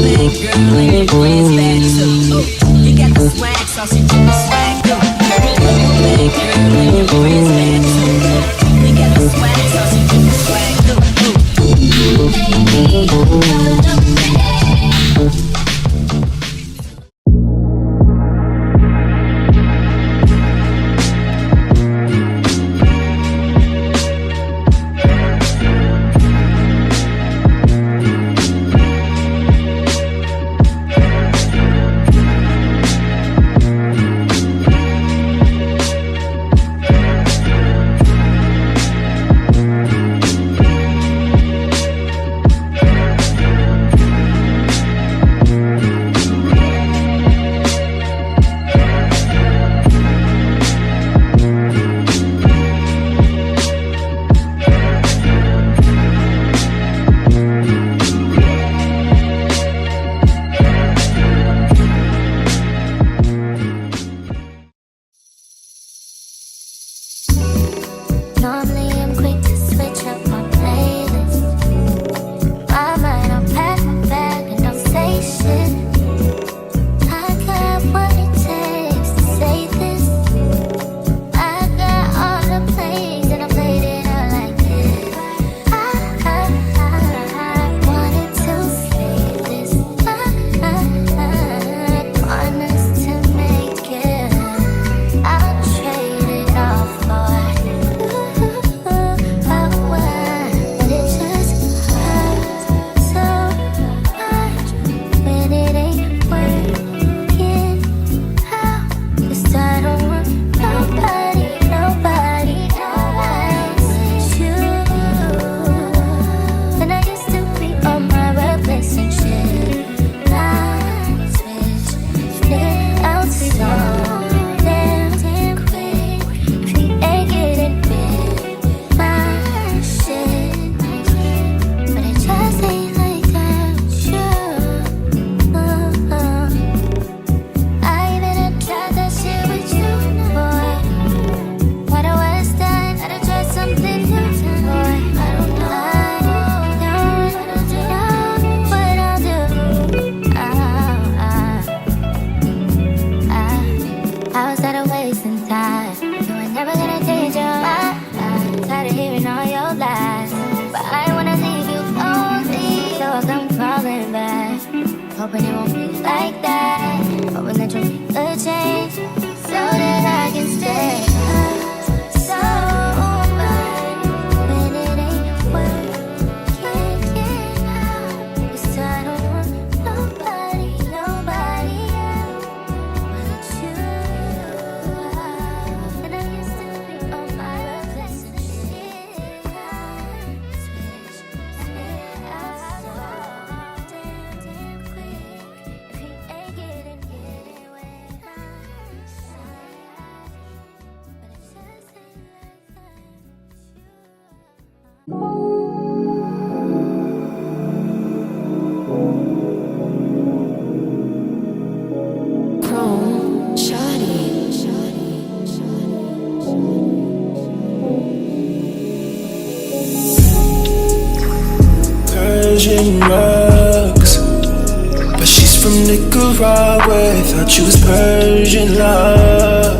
bad girl and your friends bad too. You got the swag, so she took the swag too. You a bad girl and your friends bad too. You got the swag, so she took the swag too. Hoping it won't be like that. Hoping that you'll make a change so that I can stay. So bad when it ain't working out. 'Cause I don't want nobody else but you. And I used to be on my relationship. Switch out so damn quick. If he ain't getting with my side, but it just ain't like that. Chrome, shoddy. Persian rugs, but she's from Nicaragua. Thought you was Persian love.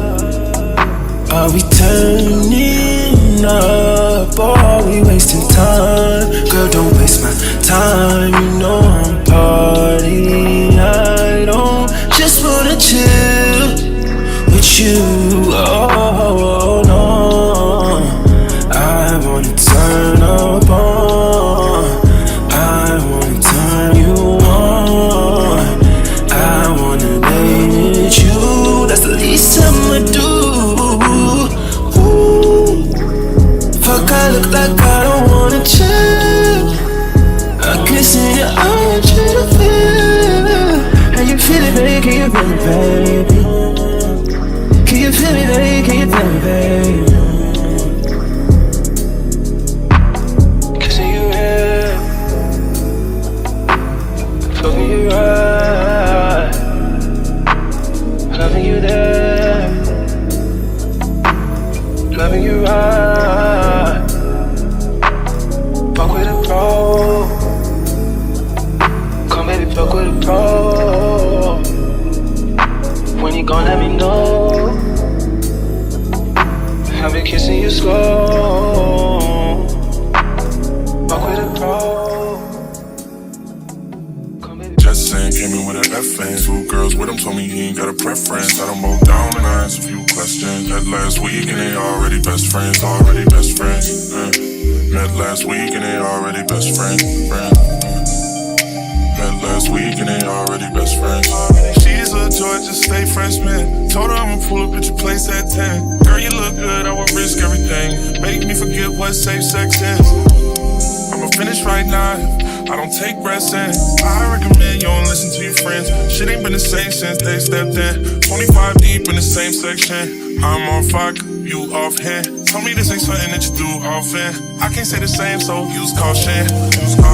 Are we turning up or are we wasting time? Girl, don't waste my time. You know I'm partying. I don't just wanna chill with you. Oh no, I wanna turn up on. I wanna turn you on. I wanna lay with you. That's the least I'ma do. Ooh. Fuck, I look like I don't wanna chill. I can see your eyes, you to feel it. How you feel it, baby? Can you feel it, baby? Can you feel me, baby? Can you feel me, baby? Kissing you here, fucking you right, loving you there, loving you right. Fuck with a pro, come baby Fuck with a pro. When you gon' let me know? I've been kissing you slow. Fuck with a pro. Just saying, came in with an F-fan. 2 girls with him told me he ain't got a preference. Had them both down and I asked a few questions. Met last week and they already best friends. Already best friends. Met last week and they already best friends. Met last week and they already best friends. She's a Georgia State freshman. Told her I'ma pull up at your place at 10. Girl, you look good, I would risk everything. Make me forget what safe sex is. I'ma finish right now. I don't take breaths in. I recommend you don't listen to your friends. Shit ain't been the same since they stepped in. 25 deep in the same section. I'm on fire, you off hand. Tell me this ain't something that you do often. I can't say the same, so use caution.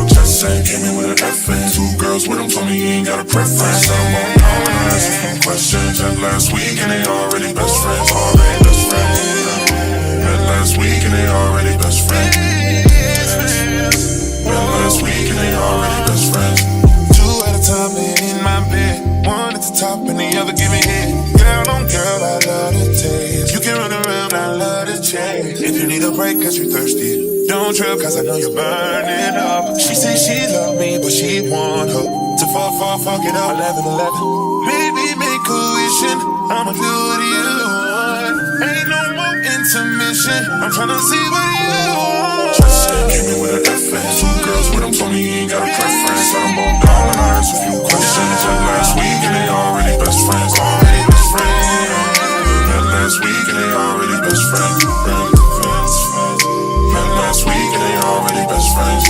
Just saying, came in with an F-fan. 2 girls with him told me he ain't got a preference. I'm on call and I asked a few questions. Met last week and they already best friends. Already best friends. Met last week and they already best friends. Last week and they already best friends. 2 at a time in my bed. 1 at the top and the other give me head. Girl on girl, I love the taste. You can run around, I love the chase. If you need a break cause you thirsty, don't trip cause I know you're burning up. She say she love me but she want her to fuck it up. 11-11. Maybe make a wishing I'ma do what you want. Ain't no more intermission. I'm tryna see what you want. Came in with an F-fan. 2 girls with him told me he ain't got a preference. Let them both down and I asked a few questions. Met last week and they already best friends. Already best friends. Met last week and they already best friends. Met last week and they already best friends.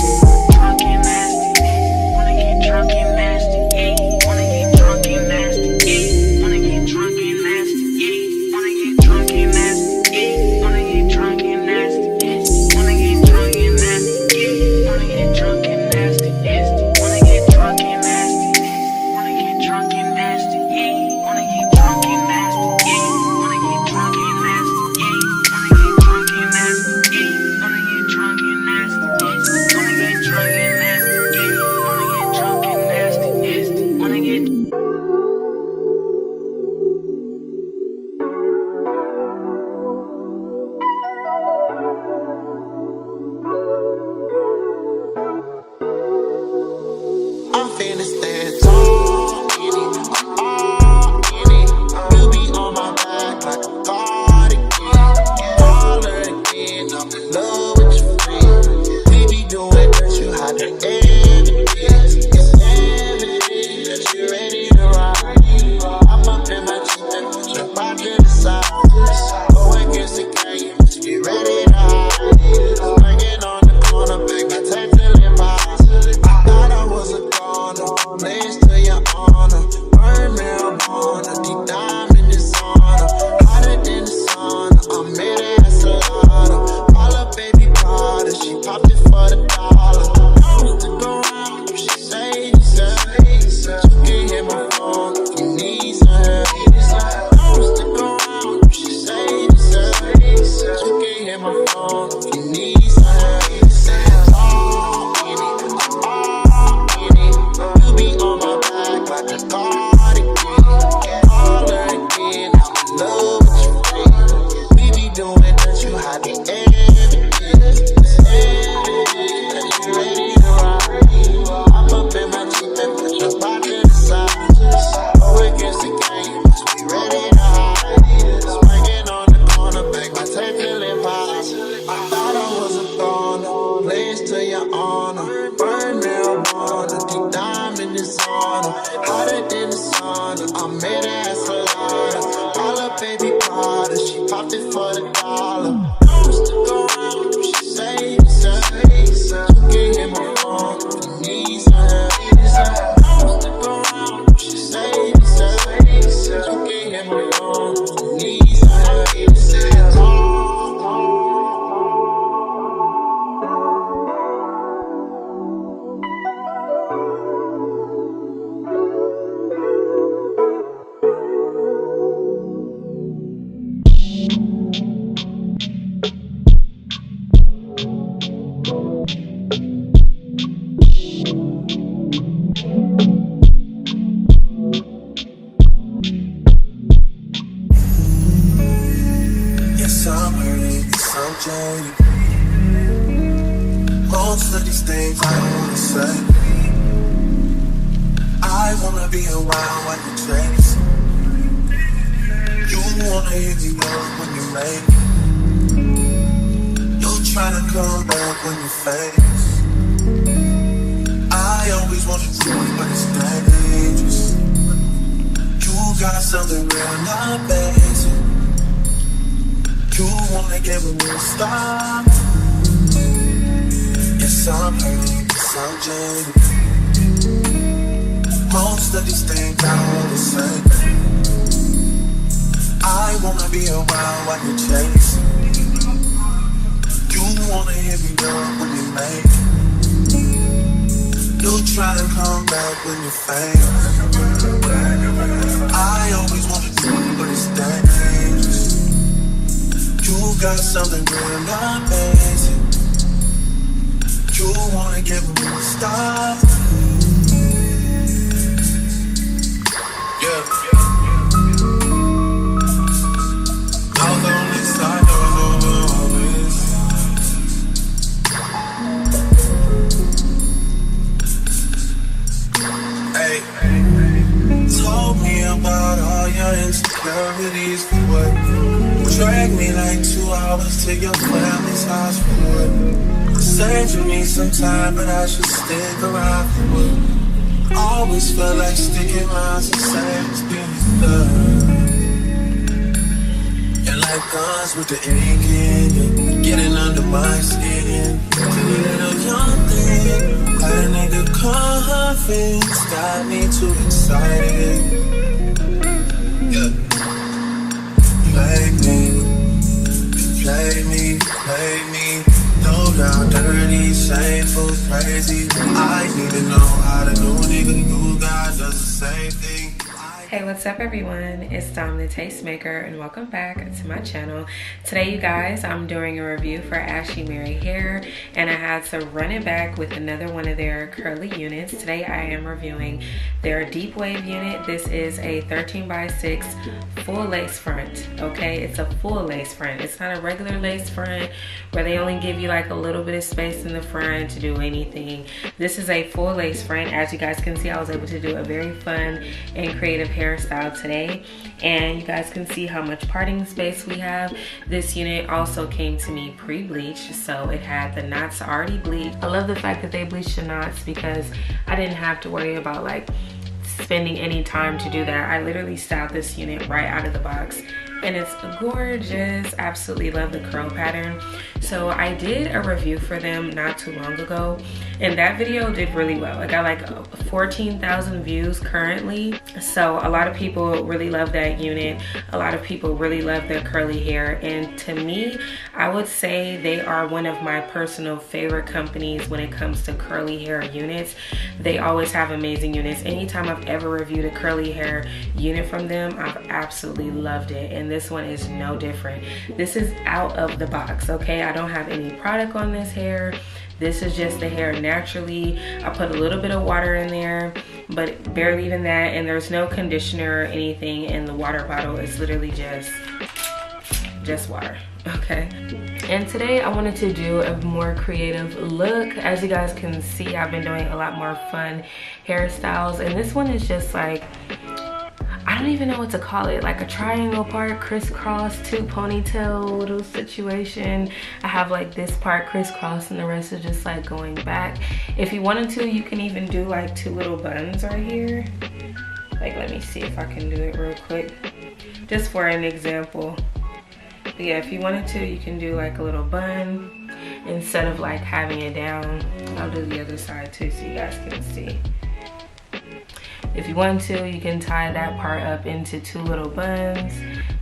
Drunk and nasty, wanna get drunk and nasty, yeah. Wanna get drunk and nasty, yeah. Wanna get drunk and nasty, yeah. Wanna get drunk and nasty, yeah. Wanna get drunk and nasty, yeah. Wanna get drunk and nasty, yeah. Wanna get drunk and nasty, yeah. Wanna get be around when you chase. You wanna hit me up when you make. You tryna come back when you face. I always want the truth, but it's dangerous. You got something real, not basic. You wanna give me a stop. Yes, I'm hurt, yes, I'm jaded. Most of these things are all the same. I wanna be around while you chase. You wanna hit me up when you make. You try to come back when you fail. I always want to do it, but it's dangerous. You got something real, not basic. You wanna give me a stop. Yeah. I was on this side, I was over always. Hey, told me about all your insecurities for what? Drag me like 2 hours to your family's house for what? Said you need some time, but I should stick around for what? Always felt like sticking around's the same as being stuck. And like guns with the ink in you, getting under my skin. The little young thing, got a nigga confidence, got me too excited. Yeah. Play me. No doubt, dirty, shameful, crazy. I need to know how to do a nigga who God does the same thing. Hey, what's up everyone? It's Dom the Tastemaker and welcome back to my channel. Today you guys, I'm doing a review for Ashimaryhair and I had to run it back with another one of their curly units. Today I am reviewing their deep wave unit. This is a 13x6 full lace front, okay? It's a full lace front. It's not a regular lace front where they only give you like a little bit of space in the front to do anything. This is a full lace front. As you guys can see, I was able to do a very fun and creative hairstyle today, and you guys can see how much parting space we have. This unit also came to me pre-bleached, so it had the knots already bleached. I love the fact that they bleached the knots because I didn't have to worry about like spending any time to do that. I literally styled this unit right out of the box and it's gorgeous. Absolutely love the curl pattern. So I did a review for them not too long ago and that video did really well. I got like 14,000 views currently. So a lot of people really love that unit. A lot of people really love their curly hair, and to me, I would say they are one of my personal favorite companies when it comes to curly hair units. They always have amazing units. Anytime I've ever reviewed a curly hair unit from them, I've absolutely loved it, and this one is no different. This is out of the box, okay? I don't have any product on this hair. This is just the hair naturally. I put a little bit of water in there, but barely even that, and there's no conditioner or anything in the water bottle. It's literally just water, okay? And today I wanted to do a more creative look. As you guys can see, I've been doing a lot more fun hairstyles, and this one is just like, I don't even know what to call it, like a triangle part, crisscross, 2 ponytail little situation. I have like this part crisscross and the rest is just like going back. If you wanted to, you can even do like 2 little buns right here. Like, let me see if I can do it real quick, just for an example. But yeah, if you wanted to, you can do like a little bun instead of like having it down. I'll do the other side too so you guys can see. If you want to, you can tie that part up into 2 little buns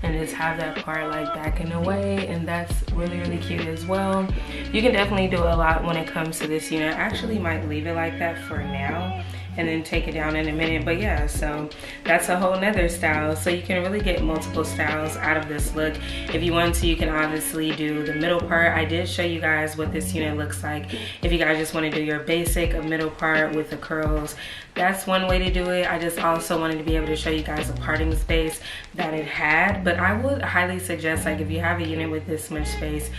and just have that part like backing away, and that's really, really cute as well. You can definitely do a lot when it comes to this unit. I actually might leave it like that for now and then take it down in a minute, but yeah, so that's a whole nother style. So you can really get multiple styles out of this look. If you want to, you can obviously do the middle part. I did show you guys what this unit looks like. If you guys just want to do your basic middle part with the curls, that's one way to do it. I just also wanted to be able to show you guys a parting space that it had, but I would highly suggest, like, if you have a unit with this much space,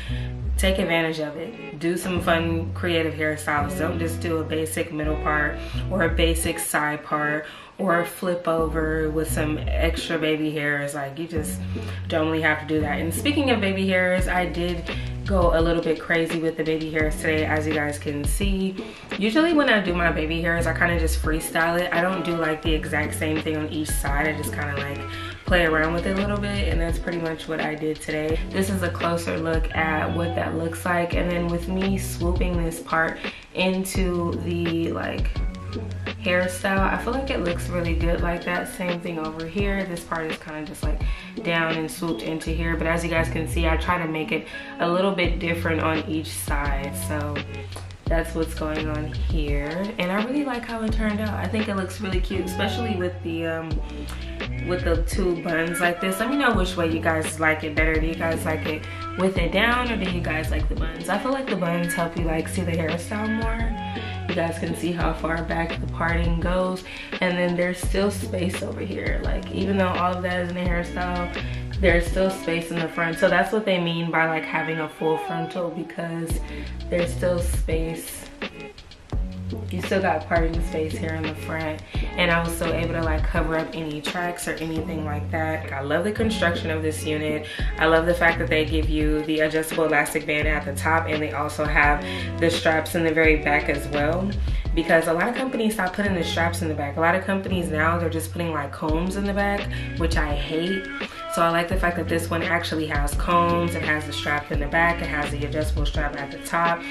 take advantage of it. Do some fun creative hairstyles. Don't just do a basic middle part or a basic side part or a flip over with some extra baby hairs. Like, you just don't really have to do that. And speaking of baby hairs, I did go a little bit crazy with the baby hairs today, as you guys can see. Usually when I do my baby hairs, I kind of just freestyle it. I don't do like the exact same thing on each side. I just kind of like play around with it a little bit, and that's pretty much what I did today. This is a closer look at what that looks like, and then with me swooping this part into the like hairstyle, I feel like it looks really good like that. Same thing over here. This part is kind of just like down and swooped into here, but as you guys can see, I try to make it a little bit different on each side. So that's what's going on here, and I really like how it turned out. I think it looks really cute, especially with the two buns like this. Let me know which way you guys like it better. Do you guys like it with it down, or do you guys like the buns? I feel like the buns help you like see the hairstyle more. You guys can see how far back the parting goes, and then there's still space over here. Like, even though all of that is in the hairstyle, there's still space in the front. So that's what they mean by like having a full frontal, because there's still space. You still got parting space here in the front, and I was still able to like cover up any tracks or anything like that. I love the construction of this unit. I love the fact that they give you the adjustable elastic band at the top, and they also have the straps in the very back as well, because a lot of companies stop putting the straps in the back. A lot of companies now, they're just putting like combs in the back, which I hate. So I like the fact that this one actually has combs. It has the strap in the back. It has the adjustable strap at the top,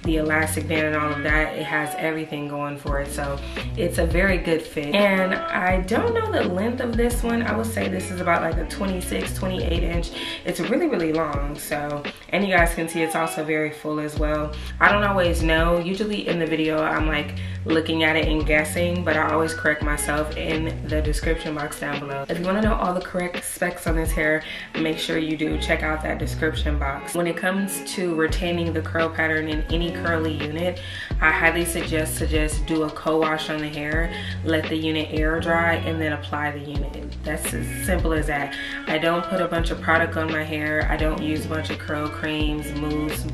the elastic band and all of that. It has everything going for it. So it's a very good fit. And I don't know the length of this one. I would say this is about like a 26, 28 inch. It's really, really long. So, and you guys can see it's also very full as well. I don't always know. Usually in the video, I'm like looking at it and guessing, but I always correct myself in the description box down below. If you want to know all the correct specs on this hair, make sure you do check out that description box. When it comes to retaining the curl pattern in any curly unit, I highly suggest to just do a co-wash on the hair, let the unit air dry, and then apply the unit. That's as simple as that. I don't put a bunch of product on my hair. I don't use a bunch of curl creams, mousse,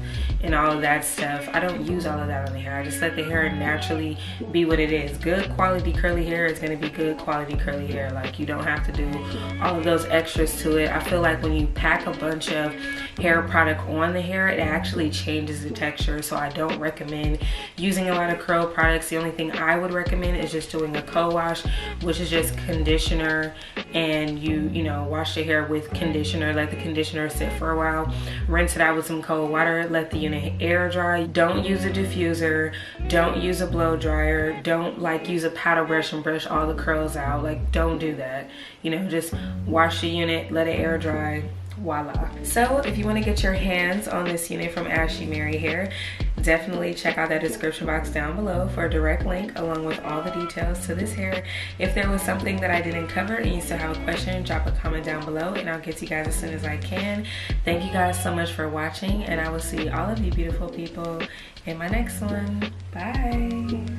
and all of that stuff. I don't use all of that on the hair. I just let the hair naturally be what it is. Good quality curly hair is going to be good quality curly hair. Like, you don't have to do all of those extras to it. I feel like when you pack a bunch of hair product on the hair, it actually changes the texture. So I don't recommend using a lot of curl products. The only thing I would recommend is just doing a co-wash, which is just conditioner, and you know, wash your hair with conditioner, let the conditioner sit for a while, rinse it out with some cold water, let the unit air dry. Don't use a diffuser, don't use a blow dryer, don't like use a paddle brush and brush all the curls out. Like, don't do that. You know, just wash the unit, let it air dry, voila. So if you want to get your hands on this unit from Ashimaryhair, definitely check out that description box down below for a direct link along with all the details to this hair. If there was something that I didn't cover and you still have a question, drop a comment down below and I'll get to you guys as soon as I can. Thank you guys so much for watching, and I will see all of you beautiful people in my next one. Bye.